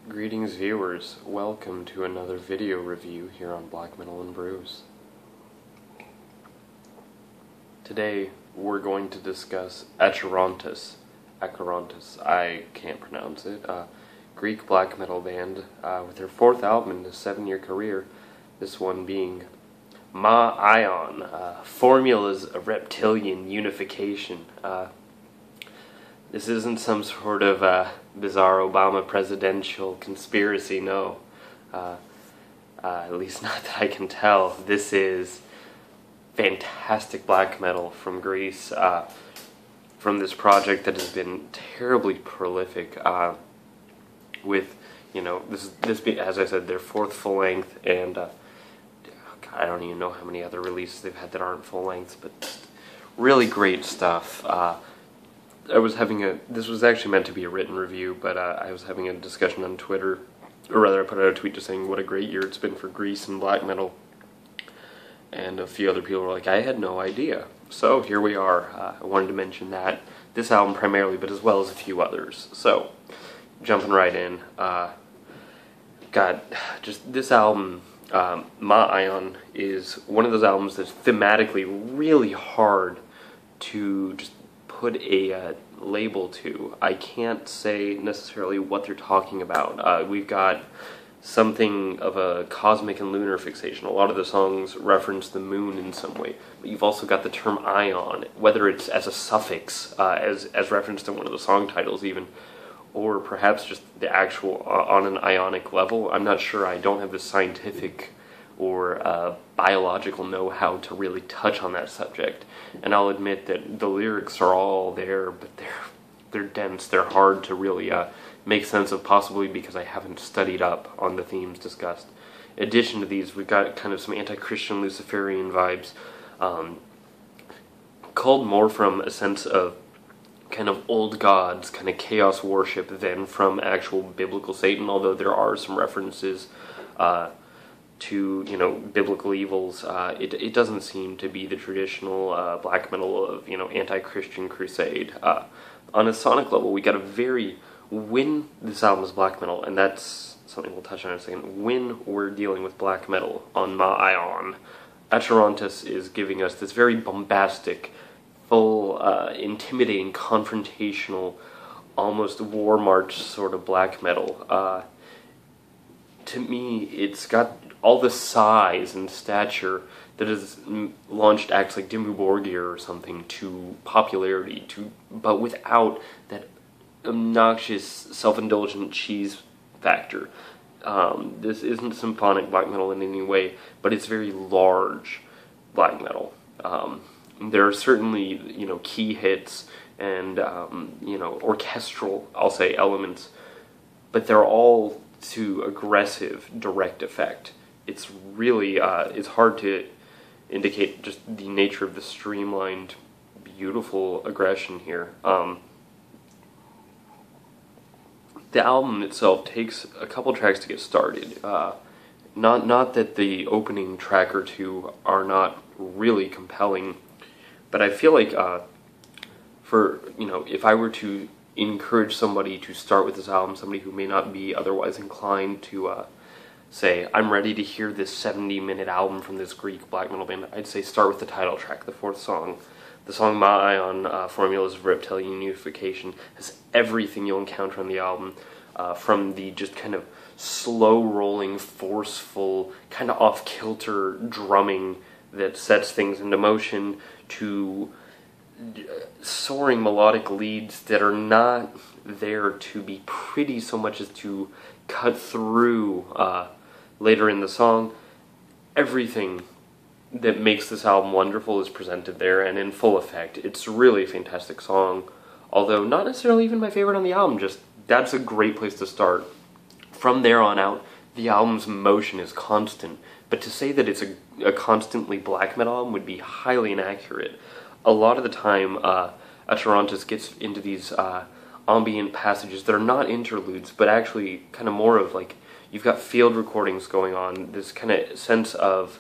Greetings viewers, welcome to another video review here on Black Metal and Brews. Today we're going to discuss Acherontas, I can't pronounce it, Greek black metal band with their fourth album in a 7-year career, this one being Ma-IoN, Formulas of Reptilian Unification. This isn't some sort of bizarre Obama presidential conspiracy, no. At least not that I can tell. This is fantastic black metal from Greece, from this project that has been terribly prolific, with, this being, as I said, their fourth full length, and I don't even know how many other releases they've had that aren't full lengths, but just really great stuff. This was actually meant to be a written review, but I was having a discussion on Twitter, or rather I put out a tweet just saying what a great year it's been for Greece and black metal, and a few other people were like, I had no idea. So here we are. I wanted to mention that, this album primarily, but as well as a few others. So, jumping right in, this album, Ma-IoN, is one of those albums that's thematically really hard to just put a label to. I can't say necessarily what they're talking about. We've got something of a cosmic and lunar fixation. A lot of the songs reference the moon in some way, but you've also got the term ion, whether it's as a suffix, as referenced in one of the song titles even, or perhaps just the actual on an ionic level. I'm not sure. I don't have the scientific or biological know-how to really touch on that subject, and I'll admit that the lyrics are all there, but they're dense, they're hard to really make sense of, possibly because I haven't studied up on the themes discussed. In addition to these, we've got kind of some anti-Christian Luciferian vibes, called more from a sense of kind of old gods, kind of chaos worship, than from actual biblical Satan, although there are some references to, biblical evils. It doesn't seem to be the traditional black metal of, anti-Christian crusade. On a sonic level, we got when this album is black metal, and that's something we'll touch on in a second, when we're dealing with black metal on Ma-IoN, Acherontas is giving us this very bombastic, full, intimidating, confrontational, almost war march sort of black metal. To me, it's got all the size and stature that has launched acts like Dimmu Borgir or something to popularity, but without that obnoxious, self-indulgent cheese factor. This isn't symphonic black metal in any way, but it's very large black metal. There are certainly, key hits and, orchestral, I'll say, elements, but they're all to aggressive, direct effect. It's really, it's hard to indicate just the nature of the streamlined, beautiful aggression here. The album itself takes a couple tracks to get started. Not that the opening track or two are not really compelling, but I feel like if I were to encourage somebody to start with this album, somebody who may not be otherwise inclined to say, I'm ready to hear this 70-minute album from this Greek black metal band, I'd say start with the title track, the fourth song. The song Ma-IoN, Formulas of Reptilian Unification, has everything you'll encounter on the album, from the just kind of slow-rolling, forceful, kind of off-kilter drumming that sets things into motion, to soaring melodic leads that are not there to be pretty so much as to cut through later in the song. Everything that makes this album wonderful is presented there and in full effect. It's really a fantastic song, although not necessarily even my favorite on the album. Just that's a great place to start. From there on out, the album's motion is constant, but to say that it's a constantly black metal album would be highly inaccurate. A lot of the time, Acherontas gets into these ambient passages that are not interludes, but actually kind of more of like, you've got field recordings going on, this kind of sense of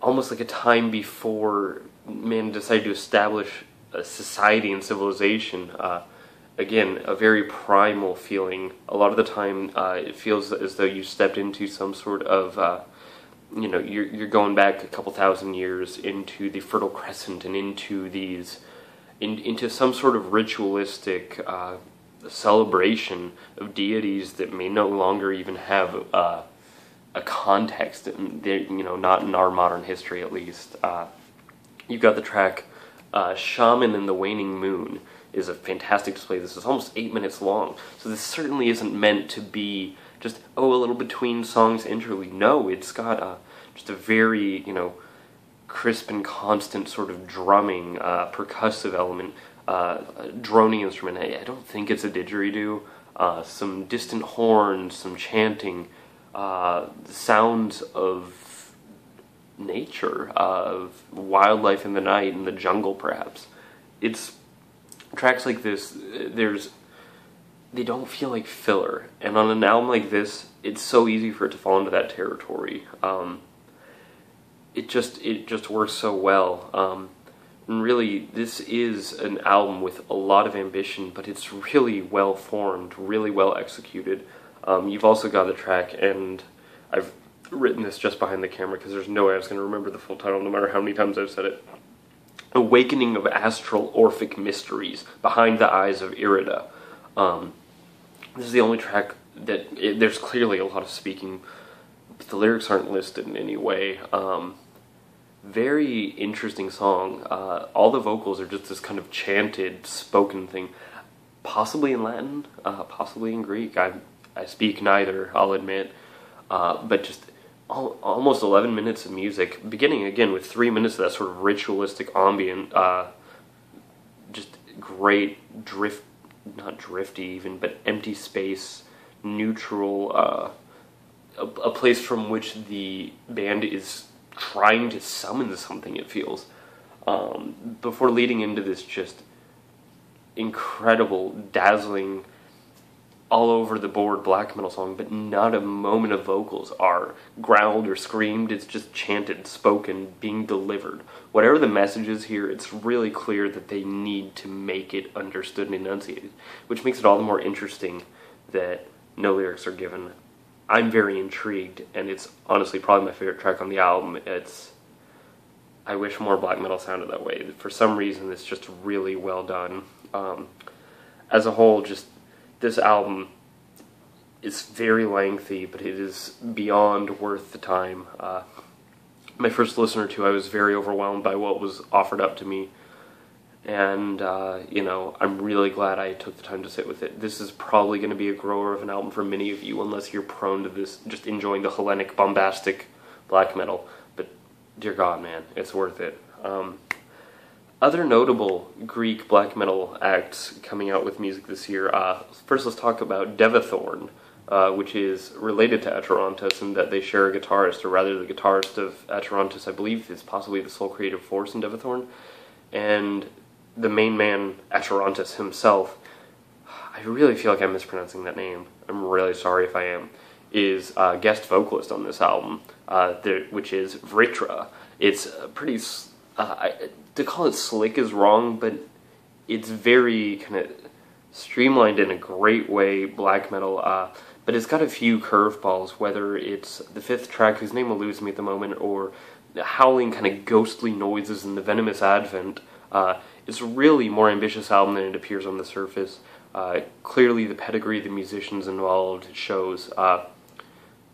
almost like a time before man decided to establish a society and civilization, again, a very primal feeling. A lot of the time, it feels as though you stepped into some sort of, you're going back a couple thousand years into the Fertile Crescent and into into some sort of ritualistic celebration of deities that may no longer even have a context, not in our modern history at least. You've got the track Shaman and the Waning Moon is a fantastic display. This is almost 8 minutes long, so this certainly isn't meant to be just, a little between songs interlude. No, it's got just a very, crisp and constant sort of drumming, percussive element, droning instrument. I don't think it's a didgeridoo. Some distant horns, some chanting, sounds of nature, of wildlife in the night, in the jungle perhaps. It's tracks like this, they don't feel like filler, and on an album like this, it's so easy for it to fall into that territory. It just works so well. And really, this is an album with a lot of ambition, but it's really well formed, really well executed. You've also got the track, and I've written this just behind the camera because there's no way I was going to remember the full title no matter how many times I've said it. Awakening of Astral Orphic Mysteries, Behind the Eyes of Irida. This is the only track that, there's clearly a lot of speaking, but the lyrics aren't listed in any way. Very interesting song. All the vocals are just this kind of chanted, spoken thing, possibly in Latin, possibly in Greek. I speak neither, I'll admit, but just almost 11 minutes of music, beginning again with 3 minutes of that sort of ritualistic ambient, just great not drifty even, but empty space, neutral, a place from which the band is trying to summon something, it feels, before leading into this just incredible, dazzling, all over the board black metal song, but not a moment of vocals are growled or screamed. It's just chanted, spoken, being delivered. Whatever the message is here, it's really clear that they need to make it understood and enunciated, which makes it all the more interesting that no lyrics are given. I'm very intrigued, and it's honestly probably my favorite track on the album. I wish more black metal sounded that way. For some reason, it's just really well done. As a whole, just this album is very lengthy, but it is beyond worth the time. My first listen or two, I was very overwhelmed by what was offered up to me, and I'm really glad I took the time to sit with it. This is probably going to be a grower of an album for many of you, unless you're prone to this, just enjoying the Hellenic, bombastic black metal, but dear God, man, it's worth it. Other notable Greek black metal acts coming out with music this year. First, let's talk about Devathorn, which is related to Acherontas in that they share a guitarist, or rather the guitarist of Acherontas, I believe, is possibly the sole creative force in Devathorn. And the main man, Acherontas himself, I really feel like I'm mispronouncing that name, I'm really sorry if I am, is a guest vocalist on this album, which is Vritra. It's pretty... to call it slick is wrong, but it's very kind of streamlined in a great way, black metal, but it's got a few curveballs, whether it's the fifth track, whose name eludes me at the moment, or the howling kind of ghostly noises in the Venomous Advent. It's a really more ambitious album than it appears on the surface. Clearly the pedigree of the musicians involved shows. I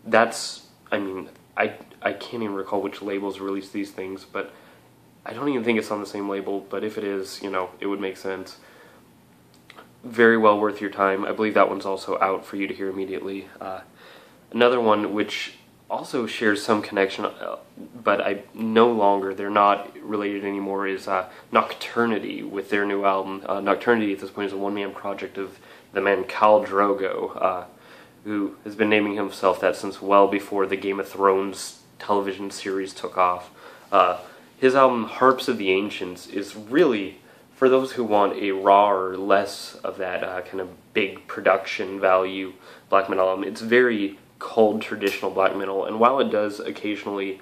can't even recall which labels released these things, but I don't even think it's on the same label, but if it is, it would make sense. Very well worth your time. I believe that one's also out for you to hear immediately. Another one which also shares some connection, but they're not related anymore, is Nocternity with their new album. Nocternity at this point is a one-man project of the man Khal Drogo, who has been naming himself that since well before the Game of Thrones television series took off. His album, Harps of the Ancients, is really, for those who want a raw or less of that kind of big production value black metal album, it's very cold, traditional black metal, and while it does occasionally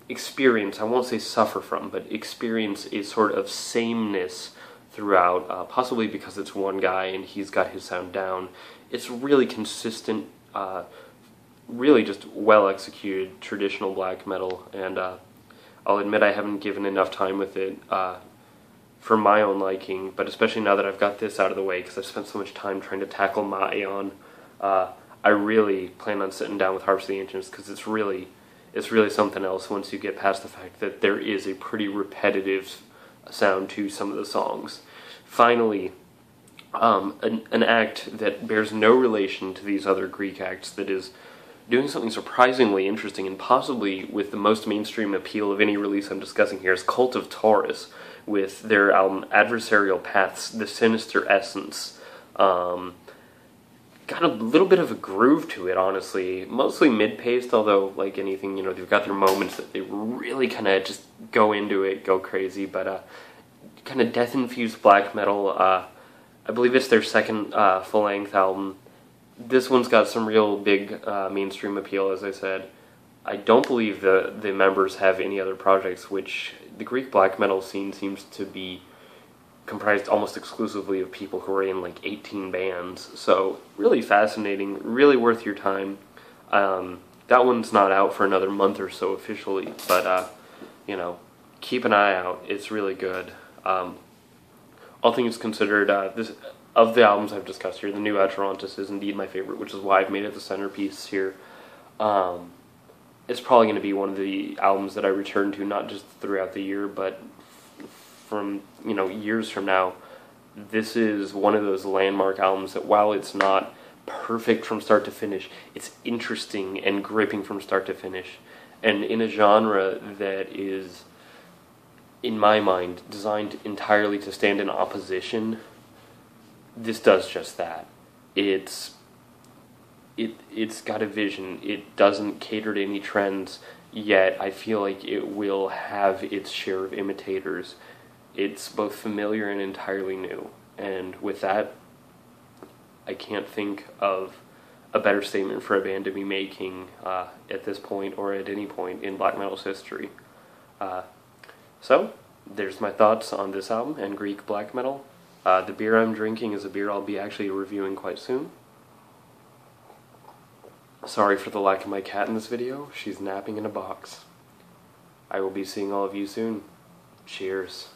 experience, I won't say suffer from, but experience a sort of sameness throughout, possibly because it's one guy and he's got his sound down. It's really consistent, really just well-executed traditional black metal, and I'll admit I haven't given enough time with it for my own liking, but especially now that I've got this out of the way, because I've spent so much time trying to tackle Ma-IoN, I really plan on sitting down with Harps of the Ancients, because it's really something else once you get past the fact that there is a pretty repetitive sound to some of the songs. Finally, an act that bears no relation to these other Greek acts that is doing something surprisingly interesting and possibly with the most mainstream appeal of any release I'm discussing here is Kult of Taurus with their album Adversarial Paths, The Sinister Essence. Got a little bit of a groove to it, honestly. Mostly mid-paced, although, like anything, you know, they've got their moments that they really kind of just go into it, go crazy, but kind of death-infused black metal. I believe it's their second full-length album. This one's got some real big mainstream appeal, as I said. I don't believe the members have any other projects, which the Greek black metal scene seems to be comprised almost exclusively of people who are in like 18 bands. So really fascinating, really worth your time. That one's not out for another month or so officially, but you know, keep an eye out. It's really good. All things considered, this of the albums I've discussed here, the new Acherontas is indeed my favorite, which is why I've made it the centerpiece here. It's probably going to be one of the albums that I return to, not just throughout the year, but from, you know, years from now. This is one of those landmark albums that, while it's not perfect from start to finish, it's interesting and gripping from start to finish. And in a genre that is, in my mind, designed entirely to stand in opposition, this does just that. It's got a vision. It doesn't cater to any trends, yet I feel like it will have its share of imitators. It's both familiar and entirely new. And with that, I can't think of a better statement for a band to be making at this point or at any point in black metal's history. So, there's my thoughts on this album and Greek black metal. The beer I'm drinking is a beer I'll be actually reviewing quite soon. Sorry for the lack of my cat in this video. She's napping in a box. I will be seeing all of you soon. Cheers.